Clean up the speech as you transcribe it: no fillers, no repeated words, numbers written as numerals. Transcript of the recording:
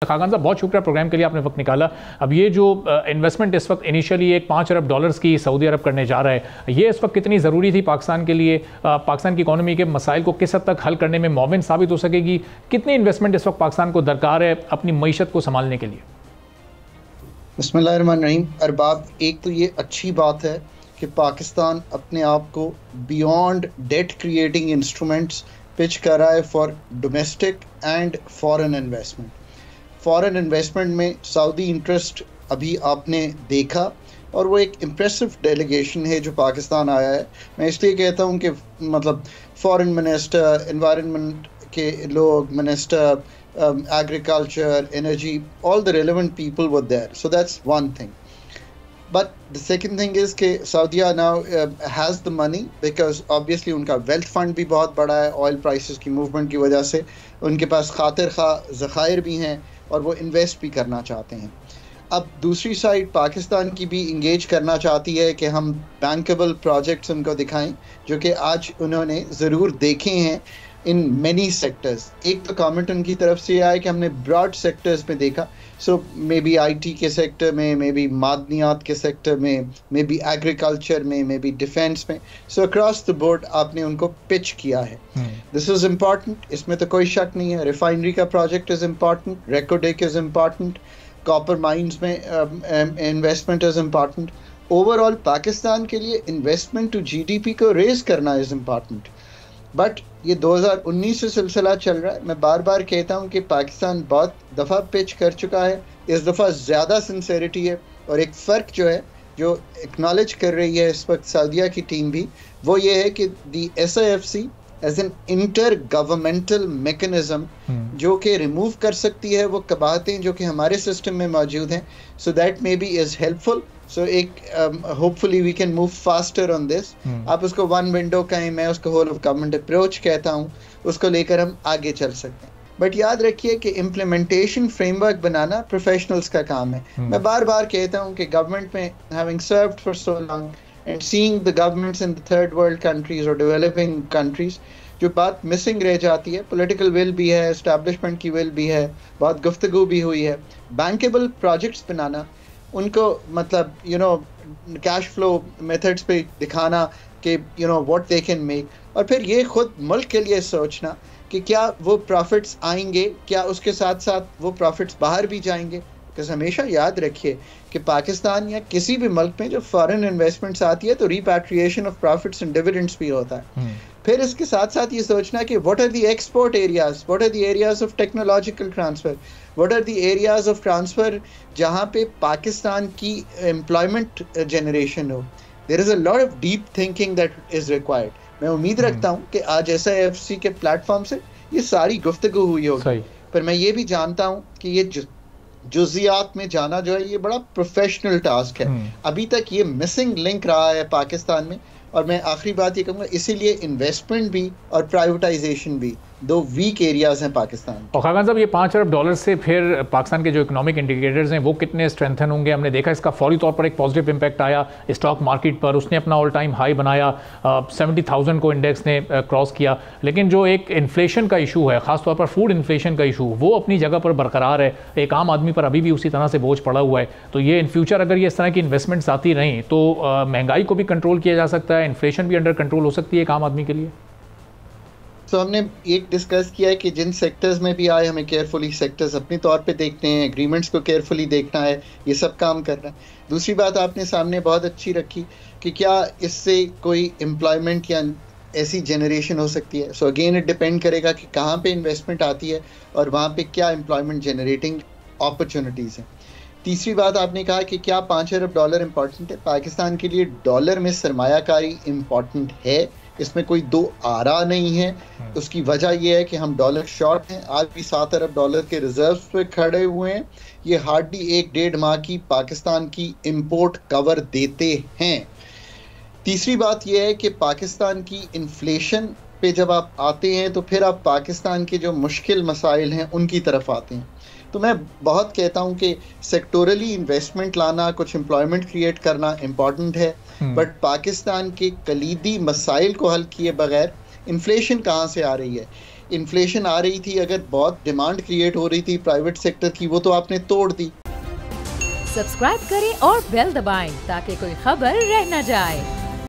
खाकान साहब, बहुत शुक्रिया प्रोग्राम के लिए, आपने वक्त निकाला। अब ये जो इन्वेस्टमेंट इस वक्त इनिशियली एक $5 अरब की सऊदी अरब करने जा रहा है, ये इस वक्त कितनी ज़रूरी थी पाकिस्तान के लिए? पाकिस्तान की इकोनॉमी के मसाइल को किस हद तक हल करने में मुआविन साबित हो सकेगी? कितनी इन्वेस्टमेंट इस वक्त पाकिस्तान को दरकार है अपनी मईशत को संभालने के लिए? बिस्मिल्लाहिर्रहमानिर्रहीम। अरबाब, एक तो ये अच्छी बात है कि पाकिस्तान अपने आप को beyond debt creating instruments pitch कर रहा है for domestic and foreign investment. Foreign investment में सऊदी इंटरेस्ट अभी आपने देखा, और वो एक इम्प्रेसिव डेलीगेशन है जो पाकिस्तान आया है। मैं इसलिए कहता हूँ कि मतलब फॉरेन मिनिस्टर, एनवायरनमेंट के लोग, minister agriculture, energy, all the relevant people were there. So that's one thing. But the second thing is कि Saudi now has the money because obviously उनका wealth fund भी बहुत बड़ा है, oil prices की movement की वजह से उनके पास खातिर खा ज़खायर भी हैं और वो इन्वेस्ट भी करना चाहते हैं। अब दूसरी साइड पाकिस्तान की भी इंगेज करना चाहती है कि हम बैंकेबल प्रोजेक्ट्स उनको दिखाएं, जो कि आज उन्होंने ज़रूर देखे हैं इन मैनी सेक्टर्स। एक तो कमेंट उनकी तरफ से आया कि हमने ब्रॉड सेक्टर्स में देखा, सो मे बी IT के सेक्टर में, मे बी मादनियात के सेक्टर में, मे बी एग्रीकल्चर में, मे बी डिफेंस में, सो अक्रॉस द बोर्ड आपने उनको पिच किया है। दिस इज़ इम्पॉर्टेंट, इसमें तो कोई शक नहीं है। रिफाइनरी का project is important, Reko Diq is important, copper mines में investment is important. Overall Pakistan के लिए इन्वेस्टमेंट टू GDP को रेज करना इज़ इम्पॉर्टेंट। बट ये 2019 से सिलसिला चल रहा है। मैं बार बार कहता हूँ कि पाकिस्तान बहुत दफ़ा पिच कर चुका है, इस दफ़ा ज़्यादा सिंसेरिटी है। और एक फ़र्क जो है, जो एक्नॉलेज कर रही है इस वक्त सऊदीया की टीम भी, वो ये है कि the SIFC as an inter governmental mechanism जो कि रिमूव कर सकती है वो कबाहतें जो कि हमारे सिस्टम में मौजूद हैं, so that may be is helpful. So एक hopefully we can move faster on this. आप उसको वन विंडो कहें, मैं उसको होल ऑफ गवर्नमेंट अप्रोच कहता हूँ, उसको लेकर हम आगे चल सकते हैं। बट याद रखिए कि इम्प्लीमेंटेशन फ्रेमवर्क बनाना प्रोफेशनल्स का काम है। मैं बार बार कहता हूँ कि गवर्नमेंट में having served for so long and seeing the governments in the third world countries और डेवलपिंग कंट्रीज, जो बात मिसिंग रह जाती है, पॉलिटिकल विल भी है, एस्टैब्लिशमेंट की विल भी है, बहुत गुफ्तगू भी हुई है। बैंकेबल प्रोजेक्ट्स बनाना, उनको मतलब कैश फ्लो मेथड्स पे दिखाना कि व्हाट दे कैन मेक, और फिर ये खुद मुल्क के लिए सोचना कि क्या वो प्रॉफिट्स आएंगे, क्या उसके साथ साथ वो प्रॉफिट्स बाहर भी जाएंगे। बिकॉज हमेशा याद रखिए कि पाकिस्तान या किसी भी मुल्क में जो फॉरेन इन्वेस्टमेंट्स आती है तो repatriation of profits and dividends भी होता है। फिर इसके साथ साथ ये सोचना कि what are the export areas, what are the areas of technological transfer, what are the areas of transfer जहाँ पे पाकिस्तान की एम्प्लॉयमेंट जनरेशन हो। There is a lot of deep thinking that is required. मैं उम्मीद रखता हूँ कि आज SIFC के प्लेटफॉर्म से ये सारी गुफ्तगू हुई होगी, पर मैं ये भी जानता हूँ कि ये जुज़ियात में जाना जो है ये बड़ा प्रोफेशनल टास्क है। अभी तक ये मिसिंग लिंक रहा है पाकिस्तान में। और मैं आखिरी बात ये कहूँगा, इसीलिए इन्वेस्टमेंट भी और प्राइवेटाइजेशन भी दो वीक एरियाज हैं पाकिस्तान। और खाकान साहब, ये $5 अरब से फिर पाकिस्तान के जो इकोनॉमिक इंडिकेटर्स हैं वो कितने स्ट्रेंथन होंगे? हमने देखा इसका फौरी तौर पर एक पॉजिटिव इम्पैक्ट आया स्टॉक मार्केट पर, उसने अपना ऑल टाइम हाई बनाया, 70,000 को इंडेक्स ने क्रॉस किया। लेकिन जो एक इन्फ्लेशन का इशू है, ख़ासतौर पर फूड इन्फ्लेशन का इशू, वो अपनी जगह पर बरकरार है। एक आम आदमी पर अभी भी उसी तरह से बोझ पड़ा हुआ है। तो ये इन फ्यूचर अगर ये इस तरह की इन्वेस्टमेंट्स आती रहें तो महंगाई को भी कंट्रोल किया जा सकता है, इन्फ्लेशन भी अंडर कंट्रोल हो सकती है एक आम आदमी के लिए। तो हमने एक डिस्कस किया है कि जिन सेक्टर्स में भी आए हमें केयरफुली सेक्टर्स अपने तौर पे देखते हैं, एग्रीमेंट्स को केयरफुली देखना है, ये सब काम करना है। दूसरी बात आपने सामने बहुत अच्छी रखी कि क्या इससे कोई एम्प्लॉयमेंट या ऐसी जनरेशन हो सकती है। सो अगेन इट डिपेंड करेगा कि कहाँ पे इन्वेस्टमेंट आती है और वहाँ पे क्या एम्प्लॉयमेंट जनरेटिंग अपॉर्चुनिटीज़ हैं। तीसरी बात आपने कहा कि क्या $5 अरब इम्पॉर्टेंट है। पाकिस्तान के लिए डॉलर में सरमायाकारी इम्पॉर्टेंट है, इसमें कोई दो आरा नहीं है। उसकी वजह यह है कि हम डॉलर शॉर्ट हैं, आज भी $7 अरब के रिजर्व्स पे खड़े हुए हैं। ये हार्डली 1-1.5 माह की पाकिस्तान की इंपोर्ट कवर देते हैं। तीसरी बात यह है कि पाकिस्तान की इन्फ्लेशन पे जब आप आते हैं तो फिर आप पाकिस्तान के जो मुश्किल मसाइल हैं उनकी तरफ आते हैं। तो मैं बहुत कहता हूँ कि सेक्टोरली इन्वेस्टमेंट लाना, कुछ एम्प्लॉयमेंट क्रिएट करना इम्पॉर्टेंट है, बट पाकिस्तान के कलीदी मसाइल को हल किए बगैर इन्फ्लेशन कहाँ से आ रही है, इन्फ्लेशन आ रही थी, अगर बहुत डिमांड क्रिएट हो रही थी प्राइवेट सेक्टर की, वो तो आपने तोड़ दी। सब्सक्राइब करें और बेल दबाएं ताकि कोई खबर रह न जाए।